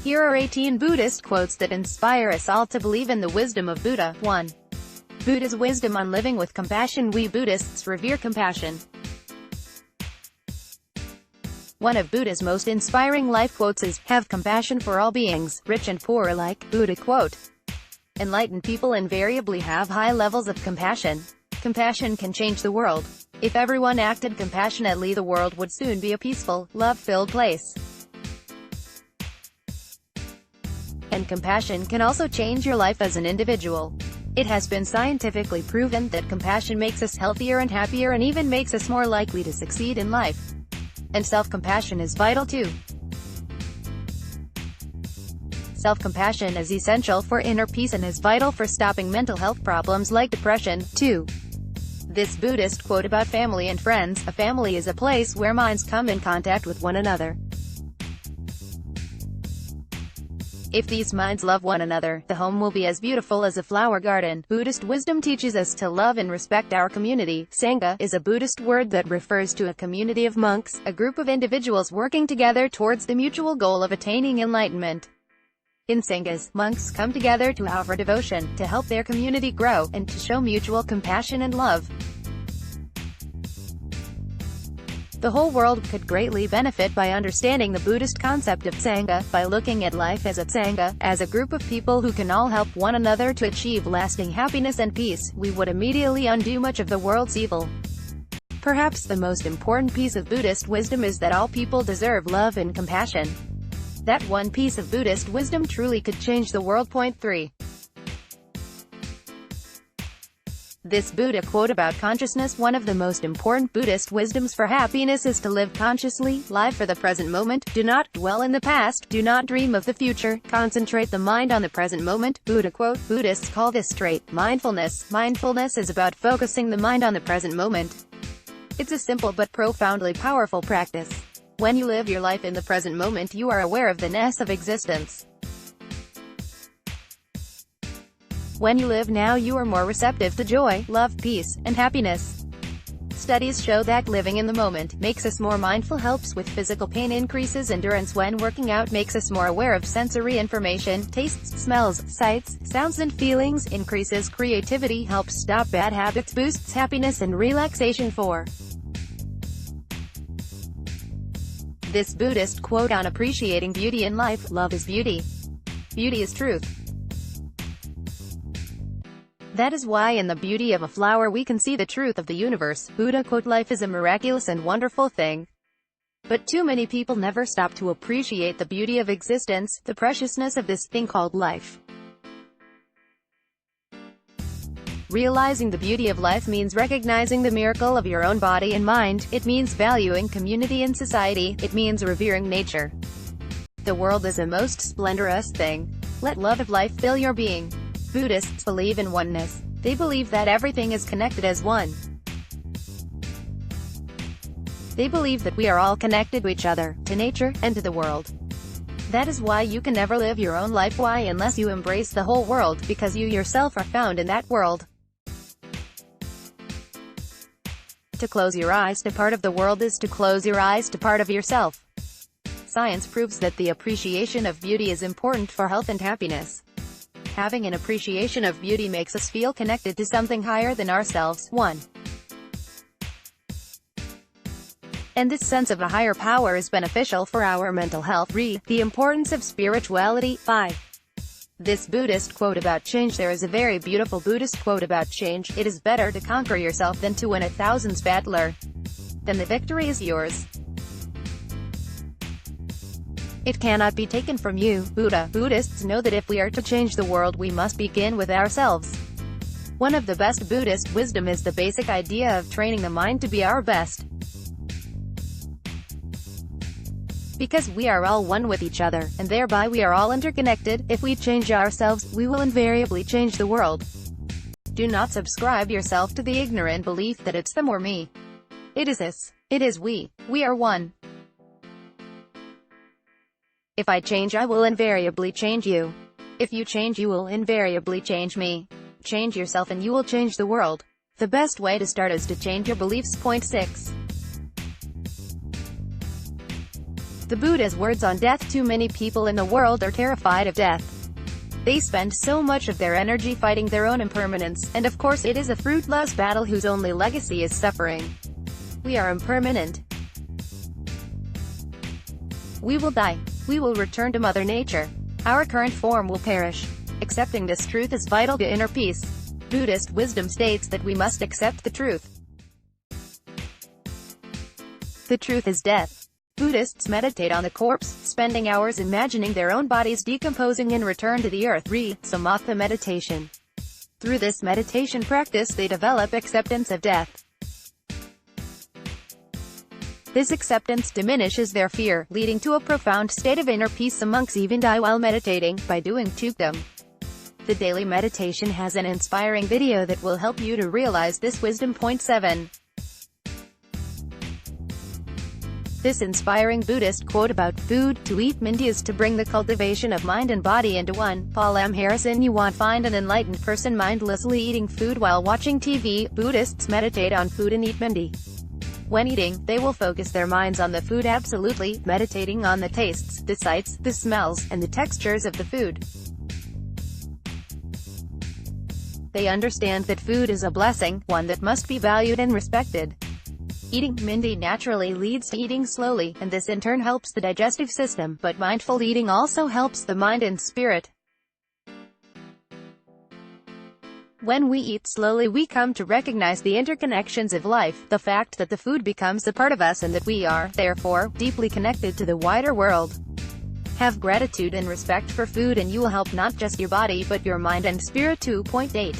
Here are 18 Buddhist quotes that inspire us all to believe in the wisdom of Buddha. 1. Buddha's wisdom on living with compassion. We Buddhists revere compassion. One of Buddha's most inspiring life quotes is, "Have compassion for all beings, rich and poor alike." Buddha quote. Enlightened people invariably have high levels of compassion. Compassion can change the world. If everyone acted compassionately, the world would soon be a peaceful, love-filled place. And compassion can also change your life as an individual. It has been scientifically proven that compassion makes us healthier and happier and even makes us more likely to succeed in life. And self-compassion is vital too. Self-compassion is essential for inner peace and is vital for stopping mental health problems like depression. 2. This Buddhist quote about family and friends. A family is a place where minds come in contact with one another. If these minds love one another, the home will be as beautiful as a flower garden. Buddhist wisdom teaches us to love and respect our community. Sangha is a Buddhist word that refers to a community of monks, a group of individuals working together towards the mutual goal of attaining enlightenment. In sanghas, monks come together to offer devotion, to help their community grow, and to show mutual compassion and love. The whole world could greatly benefit by understanding the Buddhist concept of Sangha, by looking at life as a Sangha, as a group of people who can all help one another to achieve lasting happiness and peace. We would immediately undo much of the world's evil. Perhaps the most important piece of Buddhist wisdom is that all people deserve love and compassion. That one piece of Buddhist wisdom truly could change the world. 3. This Buddha quote about consciousness. One of the most important Buddhist wisdoms for happiness is to live consciously, live for the present moment, do not dwell in the past, do not dream of the future, concentrate the mind on the present moment. Buddha quote. Buddhists call this straight mindfulness. Mindfulness is about focusing the mind on the present moment. It's a simple but profoundly powerful practice. When you live your life in the present moment, you are aware of the ness of existence. When you live now, you are more receptive to joy, love, peace, and happiness. Studies show that living in the moment makes us more mindful, helps with physical pain, increases endurance when working out, makes us more aware of sensory information, tastes, smells, sights, sounds and feelings, increases creativity, helps stop bad habits, boosts happiness and relaxation. 4. This Buddhist quote on appreciating beauty in life. Love is beauty. Beauty is truth. That is why in the beauty of a flower we can see the truth of the universe. Buddha quote. Life is a miraculous and wonderful thing. But too many people never stop to appreciate the beauty of existence, the preciousness of this thing called life. Realizing the beauty of life means recognizing the miracle of your own body and mind. It means valuing community and society. It means revering nature. The world is a most splendorous thing. Let love of life fill your being. Buddhists believe in oneness. They believe that everything is connected as one. They believe that we are all connected to each other, to nature, and to the world. That is why you can never live your own life. Why? Unless you embrace the whole world, because you yourself are found in that world. To close your eyes to part of the world is to close your eyes to part of yourself. Science proves that the appreciation of beauty is important for health and happiness. Having an appreciation of beauty makes us feel connected to something higher than ourselves. 1. And this sense of a higher power is beneficial for our mental health. 3. The importance of spirituality. 5. This Buddhist quote about change. There is a very beautiful Buddhist quote about change. It is better to conquer yourself than to win a thousand's battler. Then the victory is yours. It cannot be taken from you. Buddha. Buddhists know that if we are to change the world, we must begin with ourselves. One of the best Buddhist wisdom is the basic idea of training the mind to be our best. Because we are all one with each other, and thereby we are all interconnected. If we change ourselves, we will invariably change the world. Do not subscribe yourself to the ignorant belief that it's them or me. It is us. It is we. We are one. If I change, I will invariably change you. If you change, you will invariably change me. Change yourself and you will change the world. The best way to start is to change your beliefs. 6. The Buddha's words on death. Too many people in the world are terrified of death. They spend so much of their energy fighting their own impermanence, and of course it is a fruitless battle whose only legacy is suffering. We are impermanent. We will die. We will return to Mother Nature. Our current form will perish. Accepting this truth is vital to inner peace. Buddhist wisdom states that we must accept the truth. The truth is death. Buddhists meditate on the corpse, spending hours imagining their own bodies decomposing in return to the earth. Samatha meditation. Through this meditation practice they develop acceptance of death. This acceptance diminishes their fear, leading to a profound state of inner peace. Some monks even die while meditating, by doing tukdam. The daily meditation has an inspiring video that will help you to realize this wisdom. Point 7. This inspiring Buddhist quote about food to eat Mindy is to bring the cultivation of mind and body into one. Paul M. Harrison. You won't find an enlightened person mindlessly eating food while watching TV. Buddhists meditate on food and eat Mindy. When eating, they will focus their minds on the food absolutely, meditating on the tastes, the sights, the smells, and the textures of the food. They understand that food is a blessing, one that must be valued and respected. Eating Mindy naturally leads to eating slowly, and this in turn helps the digestive system, but mindful eating also helps the mind and spirit. When we eat slowly we come to recognize the interconnections of life, the fact that the food becomes a part of us and that we are, therefore, deeply connected to the wider world. Have gratitude and respect for food and you will help not just your body but your mind and spirit. 2.8.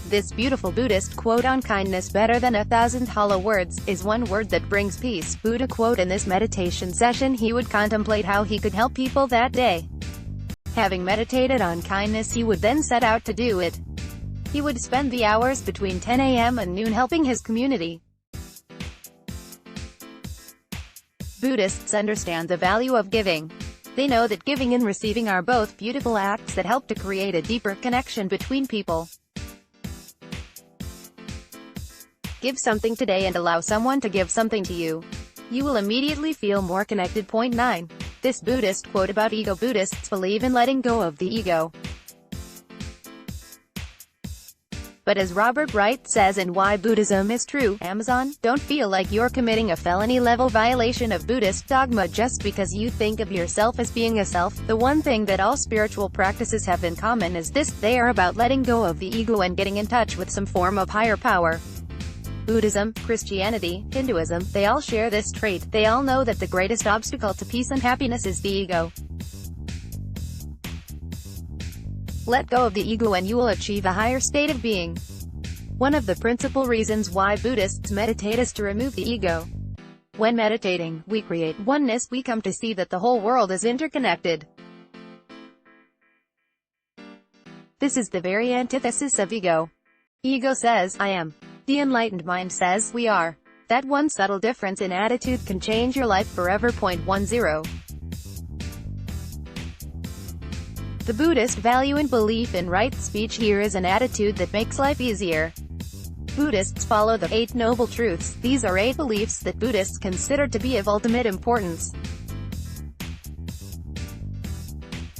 This beautiful Buddhist quote on kindness better than 1,000 hollow words, is one word that brings peace. Buddha quote. In this meditation session he would contemplate how he could help people that day. Having meditated on kindness he would then set out to do it. He would spend the hours between 10 a.m. and noon helping his community. Buddhists understand the value of giving. They know that giving and receiving are both beautiful acts that help to create a deeper connection between people. Give something today and allow someone to give something to you. You will immediately feel more connected. Point 9. This Buddhist quote about ego. Buddhists believe in letting go of the ego. But as Robert Wright says in Why Buddhism is True, Amazon, don't feel like you're committing a felony-level violation of Buddhist dogma just because you think of yourself as being a self. The one thing that all spiritual practices have in common is this: they are about letting go of the ego and getting in touch with some form of higher power. Buddhism, Christianity, Hinduism, they all share this trait. They all know that the greatest obstacle to peace and happiness is the ego. Let go of the ego and you will achieve a higher state of being. One of the principal reasons why Buddhists meditate is to remove the ego. When meditating, we create oneness. We come to see that the whole world is interconnected. This is the very antithesis of ego. Ego says, I am. The enlightened mind says, we are. That one subtle difference in attitude can change your life forever. Point 10. The Buddhist value and belief in right speech. Here is an attitude that makes life easier. Buddhists follow the 8 Noble Truths. These are 8 beliefs that Buddhists consider to be of ultimate importance.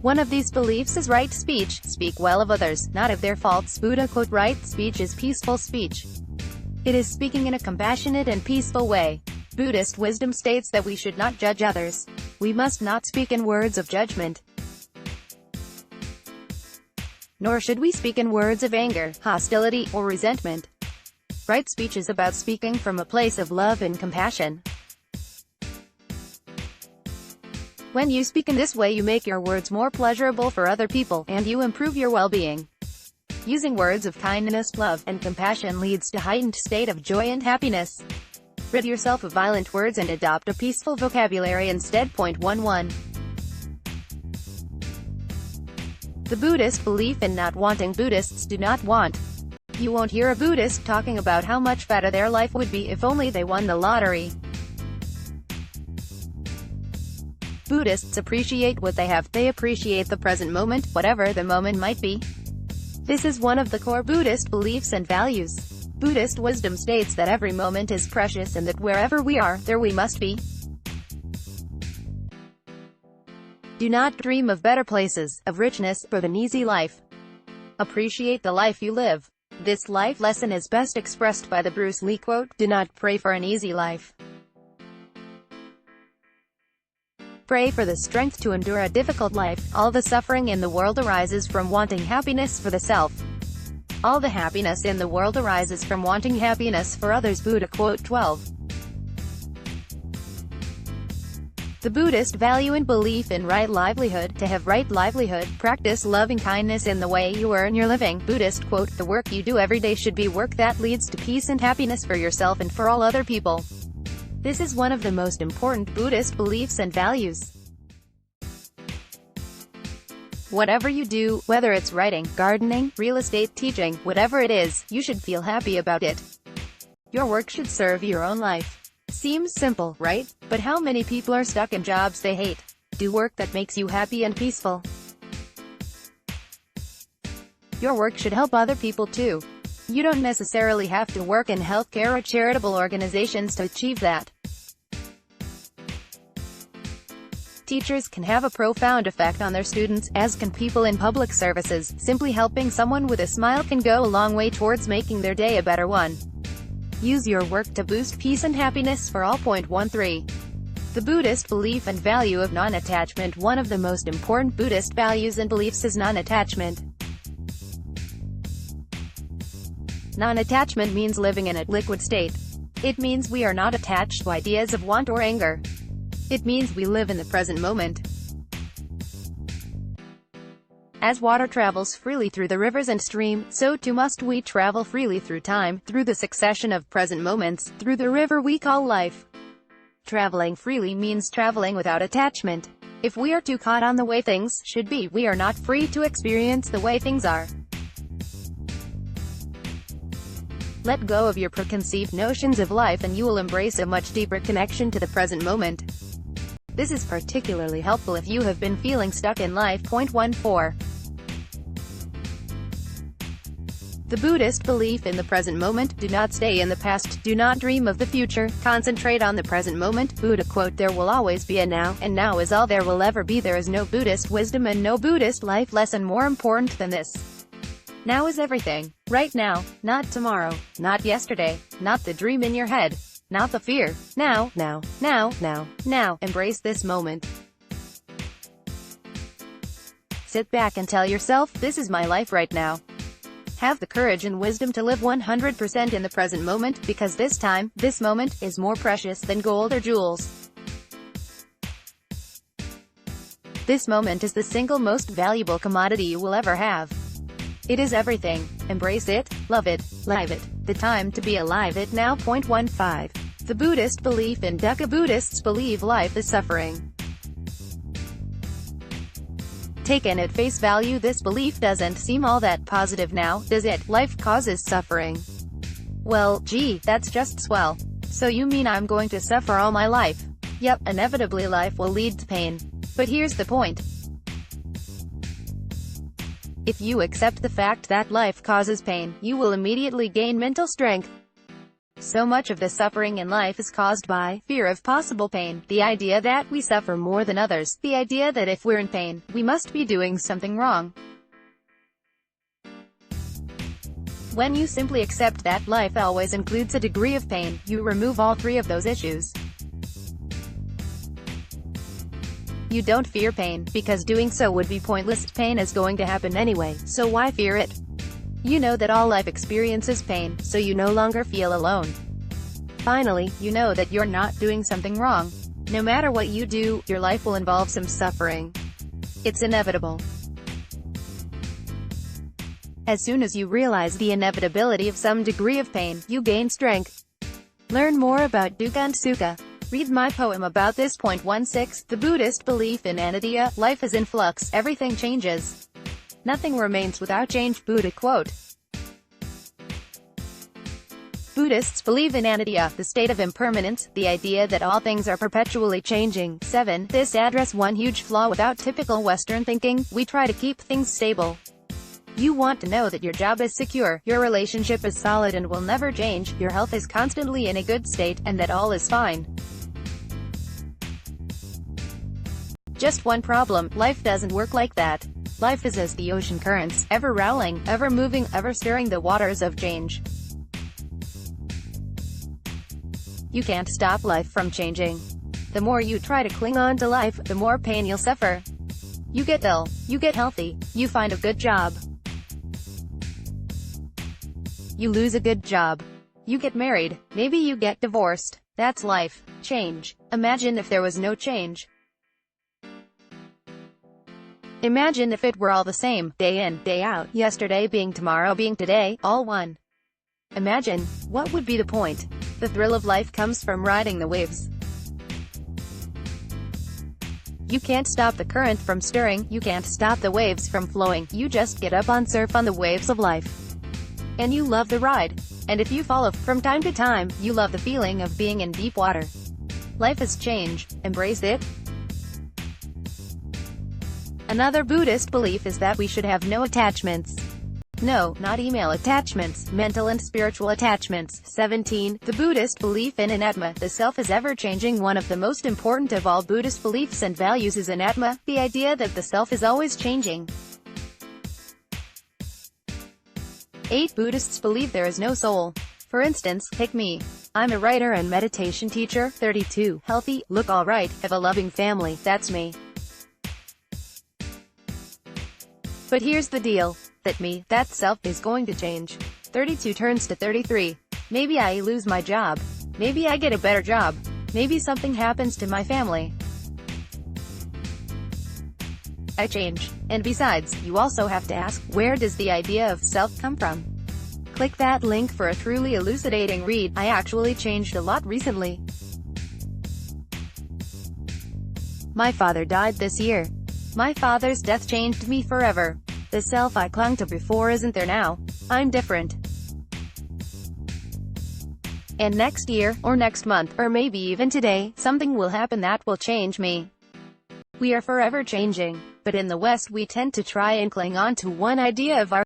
One of these beliefs is right speech. Speak well of others, not of their faults. Buddha quote. Right speech is peaceful speech. It is speaking in a compassionate and peaceful way. Buddhist wisdom states that we should not judge others. We must not speak in words of judgment. Nor should we speak in words of anger, hostility, or resentment. Right speech is about speaking from a place of love and compassion. When you speak in this way you make your words more pleasurable for other people, and you improve your well-being. Using words of kindness, love, and compassion leads to heightened state of joy and happiness. Rid yourself of violent words and adopt a peaceful vocabulary instead. Point 11. The Buddhist belief in not wanting. Buddhists do not want. You won't hear a Buddhist talking about how much better their life would be if only they won the lottery. Buddhists appreciate what they have. They appreciate the present moment, whatever the moment might be. This is one of the core Buddhist beliefs and values. Buddhist wisdom states that every moment is precious and that wherever we are, there we must be. Do not dream of better places, of richness, but an easy life. Appreciate the life you live. This life lesson is best expressed by the Bruce Lee quote, "Do not pray for an easy life. Pray for the strength to endure a difficult life. All the suffering in the world arises from wanting happiness for the self. All the happiness in the world arises from wanting happiness for others." Buddha quote 12. The Buddhist value and belief in right livelihood. To have right livelihood, practice loving kindness in the way you earn your living. Buddhist quote, "The work you do every day should be work that leads to peace and happiness for yourself and for all other people." This is one of the most important Buddhist beliefs and values. Whatever you do, whether it's writing, gardening, real estate, teaching, whatever it is, you should feel happy about it. Your work should serve your own life. Seems simple, right? But how many people are stuck in jobs they hate? Do work that makes you happy and peaceful. Your work should help other people too. You don't necessarily have to work in healthcare or charitable organizations to achieve that. Teachers can have a profound effect on their students, as can people in public services. Simply helping someone with a smile can go a long way towards making their day a better one. Use your work to boost peace and happiness for all. 13. The Buddhist belief and value of non-attachment. One of the most important Buddhist values and beliefs is non-attachment. Non-attachment means living in a liquid state. It means we are not attached to ideas of want or anger. It means we live in the present moment. As water travels freely through the rivers and stream, so too must we travel freely through time, through the succession of present moments, through the river we call life. Traveling freely means traveling without attachment. If we are too caught on the way things should be, we are not free to experience the way things are. Let go of your preconceived notions of life and you will embrace a much deeper connection to the present moment. This is particularly helpful if you have been feeling stuck in life. 14. The Buddhist belief in the present moment. Do not stay in the past, do not dream of the future, concentrate on the present moment. Buddha quote, "There will always be a now, and now is all there will ever be." There is no Buddhist wisdom and no Buddhist life lesson more important than this. Now is everything. Right now, not tomorrow, not yesterday, not the dream in your head, not the fear. Now, now, now, now, now. Embrace this moment. Sit back and tell yourself, this is my life right now. Have the courage and wisdom to live 100% in the present moment, because this time, this moment, is more precious than gold or jewels. This moment is the single most valuable commodity you will ever have. It is everything. Embrace it, love it, live it. The time to be alive it now. 15. The Buddhist belief in dukkha. Buddhists believe life is suffering. Taken at face value, this belief doesn't seem all that positive now, does it? Life causes suffering. Well, gee, that's just swell. So you mean I'm going to suffer all my life? Yep, inevitably life will lead to pain. But here's the point. If you accept the fact that life causes pain, you will immediately gain mental strength. So much of the suffering in life is caused by fear of possible pain, the idea that we suffer more than others, the idea that if we're in pain, we must be doing something wrong. When you simply accept that life always includes a degree of pain, you remove all three of those issues. You don't fear pain, because doing so would be pointless. Pain is going to happen anyway, so why fear it? You know that all life experiences pain, so you no longer feel alone. Finally, you know that you're not doing something wrong. No matter what you do, your life will involve some suffering. It's inevitable. As soon as you realize the inevitability of some degree of pain, you gain strength. Learn more about dukkha and sukha. Read my poem about this. 16. The Buddhist belief in anicca. Life is in flux, everything changes. Nothing remains without change. Buddha quote. Buddhists believe in anicca, the state of impermanence, the idea that all things are perpetually changing. 7. This address one huge flaw without typical Western thinking. We try to keep things stable. You want to know that your job is secure, your relationship is solid and will never change, your health is constantly in a good state, and that all is fine. Just one problem: life doesn't work like that. Life is as the ocean currents, ever rowling, ever moving, ever stirring the waters of change. You can't stop life from changing. The more you try to cling on to life, the more pain you'll suffer. You get ill, you get healthy, you find a good job. You lose a good job. You get married, maybe you get divorced. That's life. Change. Imagine if there was no change. Imagine if it were all the same, day in, day out, yesterday being tomorrow being today, all one. Imagine, what would be the point? The thrill of life comes from riding the waves. You can't stop the current from stirring, you can't stop the waves from flowing, you just get up on surf on the waves of life. And you love the ride. And if you fall off from time to time, you love the feeling of being in deep water. Life is change. Embrace it. Another Buddhist belief is that we should have no attachments. No, not email attachments, mental and spiritual attachments. 17. The Buddhist belief in Anatma, the self is ever-changing. One of the most important of all Buddhist beliefs and values is Anatma, the idea that the self is always changing. 8. Buddhists believe there is no soul. For instance, take me. I'm a writer and meditation teacher, 32, healthy, look alright, have a loving family, that's me. But here's the deal. That me, that self, is going to change. 32 turns to 33. Maybe I lose my job. Maybe I get a better job. Maybe something happens to my family. I change. And besides, you also have to ask, where does the idea of self come from? Click that link for a truly elucidating read. I actually changed a lot recently. My father died this year. My father's death changed me forever. The self I clung to before isn't there now. I'm different. And next year, or next month, or maybe even today, something will happen that will change me. We are forever changing. But in the West we tend to try and cling on to one idea of our